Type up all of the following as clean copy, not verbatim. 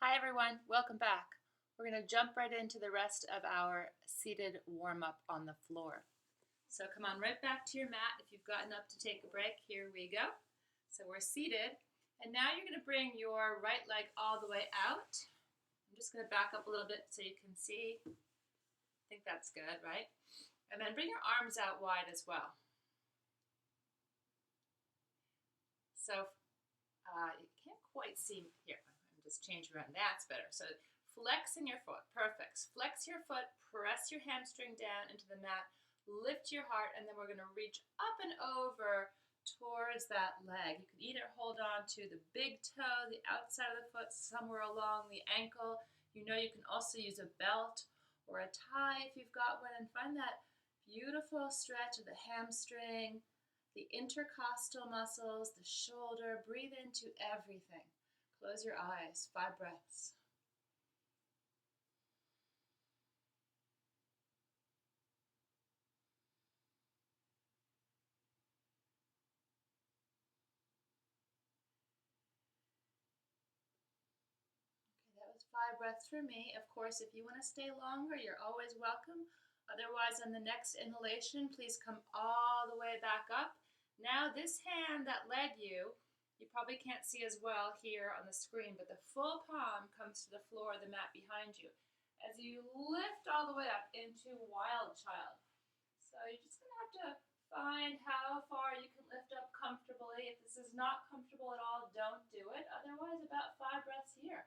Hi everyone, welcome back. We're going to jump right into the rest of our seated warm-up on the floor. So come on right back to your mat if you've gotten up to take a break. Here we go. So we're seated, and now you're going to bring your right leg all the way out. I'm just going to back up a little bit so you can see. I think that's good, right? And then bring your arms out wide as well. So you can't quite see here. I'm just changing around. That's better. So flexing your foot. Perfect. Flex your foot. Press your hamstring down into the mat. Lift your heart, and then we're going to reach up and over towards that leg. You can either hold on to the big toe, the outside of the foot, somewhere along the ankle. You know you can also use a belt or a tie if you've got one, and find that beautiful stretch of the hamstring, the intercostal muscles, the shoulder. Breathe into everything. Close your eyes. 5 breaths. Okay, that was 5 breaths for me. Of course, if you want to stay longer, you're always welcome. Otherwise, on the next inhalation, please come all the way back up. Now, this hand that led you, you probably can't see as well here on the screen, but the full palm comes to the floor of the mat behind you as you lift all the way up into Wild Child. So you're just going to have to find how far you can lift up comfortably. If this is not comfortable at all, don't do it. Otherwise, about 5 breaths here.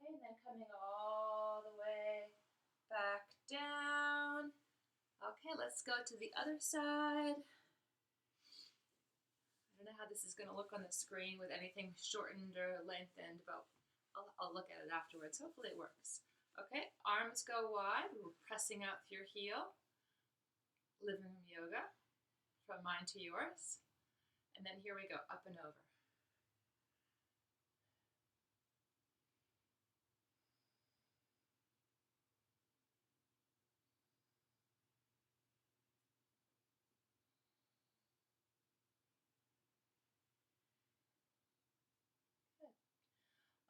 Okay, and then coming all the way back down. Okay, let's go to the other side. I don't know how this is going to look on the screen with anything shortened or lengthened, but I'll look at it afterwards. Hopefully it works. Okay, arms go wide. We're pressing out through your heel. Living room yoga, from mine to yours. And then here we go, up and over.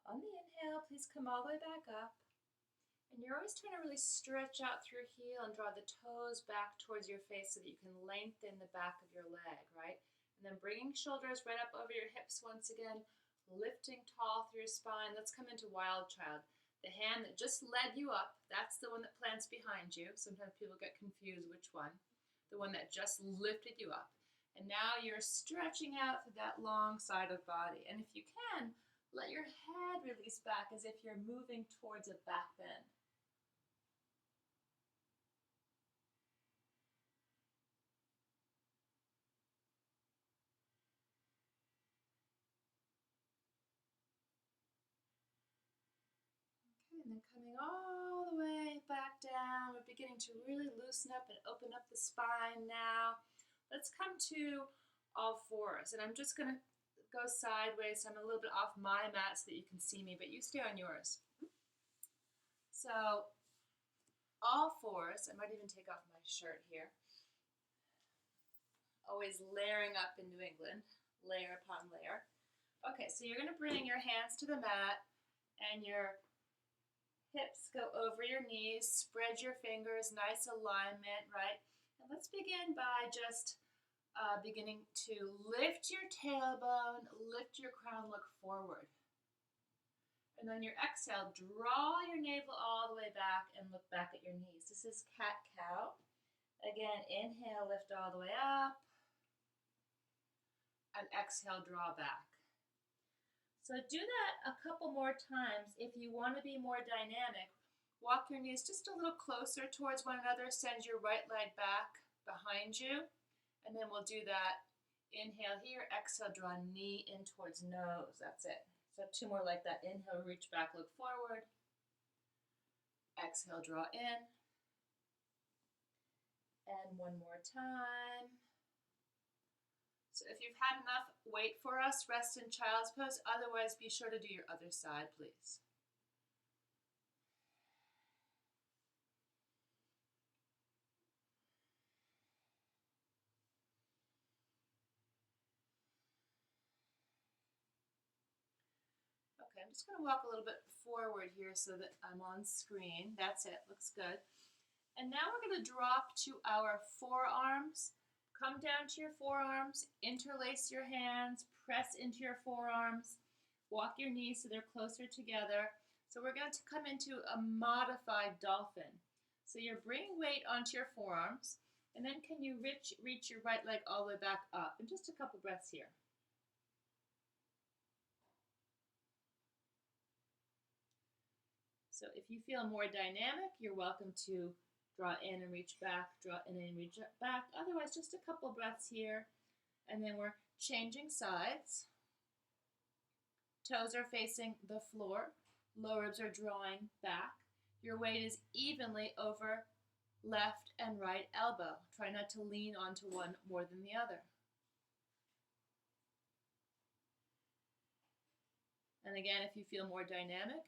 On the inhale, please come all the way back up. And you're always trying to really stretch out through your heel and draw the toes back towards your face so that you can lengthen the back of your leg, right? And then bringing shoulders right up over your hips once again, lifting tall through your spine. Let's come into Wild Child. The hand that just led you up, that's the one that plants behind you. Sometimes people get confused which one. The one that just lifted you up. And now you're stretching out through that long side of body. And if you can, let your head release back as if you're moving towards a back bend. Okay, and then coming all the way back down, we're beginning to really loosen up and open up the spine now. Let's come to all fours, and I'm just going to go sideways, so I'm a little bit off my mat so that you can see me, but you stay on yours. So all fours, I might even take off my shirt here. Always layering up in New England, layer upon layer. Okay, so you're going to bring your hands to the mat and your hips go over your knees. Spread your fingers, nice alignment, right? And let's begin by just beginning to lift your tailbone, lift your crown, look forward. And then your exhale, draw your navel all the way back and look back at your knees. This is cat-cow. Again, inhale, lift all the way up. And exhale, draw back. So do that a couple more times. If you want to be more dynamic, walk your knees just a little closer towards one another. Send your right leg back behind you. And then we'll do that. Inhale here, exhale, draw knee in towards nose. That's it. So 2 more like that. Inhale, reach back, look forward. Exhale, draw in. And 1 more time. So if you've had enough, wait for us, rest in child's pose. Otherwise, be sure to do your other side, please. just going to walk a little bit forward here so that I'm on screen. That's it, looks good. And now we're going to drop to our forearms. Come down to your forearms, interlace your hands, press into your forearms, walk your knees so they're closer together. So we're going to come into a modified dolphin. So you're bringing weight onto your forearms, and then can you reach your right leg all the way back up? And just a couple breaths here. So if you feel more dynamic, you're welcome to draw in and reach back, draw in and reach back. Otherwise, just a couple breaths here. And then we're changing sides. Toes are facing the floor. Lower ribs are drawing back. Your weight is evenly over left and right elbow. Try not to lean onto one more than the other. And again, if you feel more dynamic,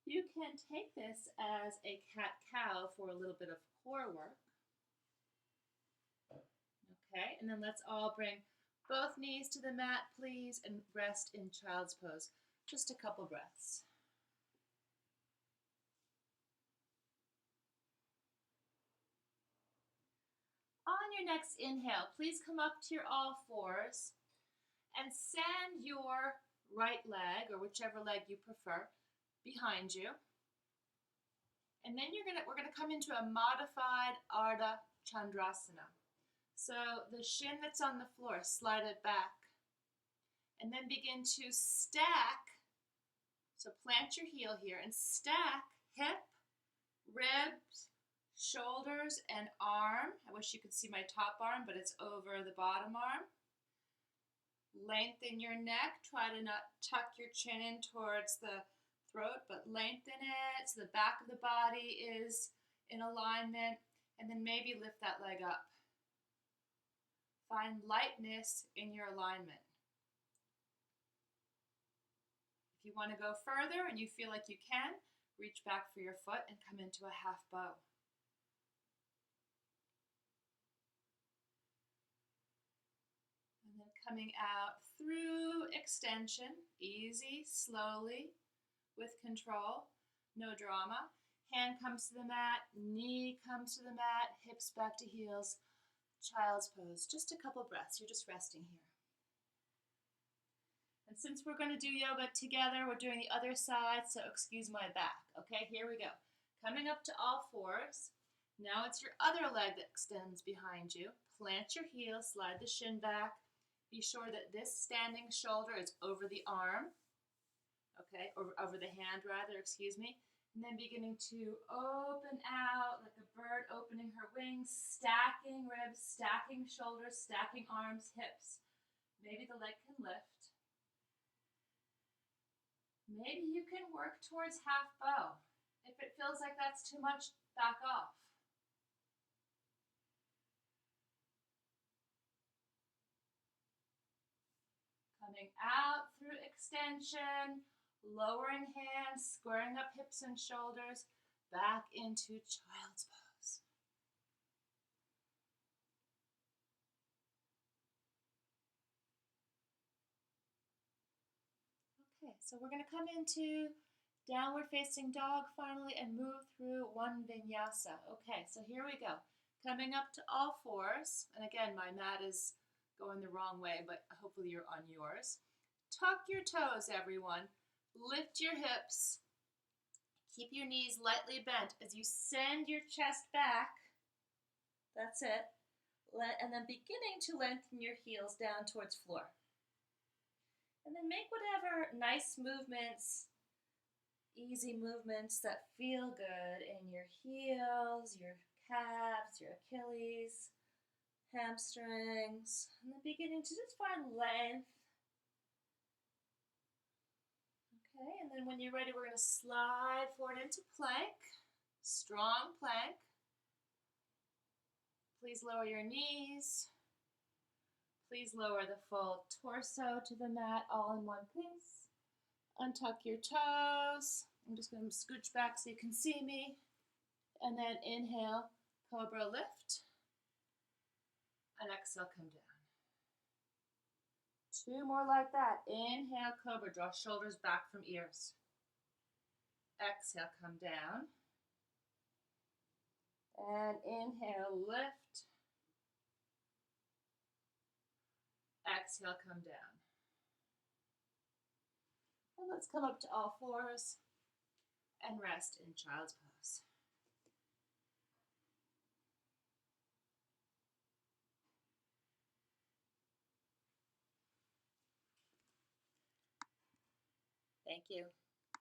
you can take this as a cat-cow for a little bit of core work. Okay, and then let's all bring both knees to the mat, please, and rest in child's pose. Just a couple breaths. On your next inhale, please come up to your all fours and send your right leg, or whichever leg you prefer, behind you. And then we're gonna come into a modified Ardha Chandrasana. So the shin that's on the floor, slide it back. And then begin to stack. So plant your heel here and stack hip, ribs, shoulders, and arm. I wish you could see my top arm, but it's over the bottom arm. Lengthen your neck. Try to not tuck your chin in towards the throat, but lengthen it so the back of the body is in alignment, and then maybe lift that leg up. Find lightness in your alignment. If you want to go further and you feel like you can, reach back for your foot and come into a half bow. And then coming out through extension, easy, slowly, with control, no drama. Hand comes to the mat, knee comes to the mat, hips back to heels, child's pose. Just a couple breaths, you're just resting here. And since we're going to do yoga together, we're doing the other side, so excuse my back. Okay, here we go. Coming up to all fours. Now it's your other leg that extends behind you. Plant your heel, slide the shin back. Be sure that this standing shoulder is over the arm. Okay, or over the hand rather, excuse me. And then beginning to open out like a bird opening her wings, stacking ribs, stacking shoulders, stacking arms, hips. Maybe the leg can lift. Maybe you can work towards half bow. If it feels like that's too much, back off. Coming out through extension, lowering hands, squaring up hips and shoulders, back into child's pose. Okay, so we're going to come into downward facing dog finally and move through one vinyasa. Okay, so here we go. Coming up to all fours, and again, my mat is going the wrong way, but hopefully you're on yours. Tuck your toes, everyone. Lift your hips. Keep your knees lightly bent as you send your chest back. That's it. And then beginning to lengthen your heels down towards floor. And then make whatever nice movements, easy movements that feel good in your heels, your calves, your Achilles, hamstrings. And then beginning to just find length. Okay, and then when you're ready, we're going to slide forward into plank, strong plank. Please lower your knees. Please lower the full torso to the mat, all in one piece. Untuck your toes. I'm just going to scooch back so you can see me. And then inhale, cobra lift. And exhale, come down. 2 more like that. Inhale, cobra. Draw shoulders back from ears. Exhale, come down. And inhale, lift. Exhale, come down. And let's come up to all fours and rest in child's pose. Thank you.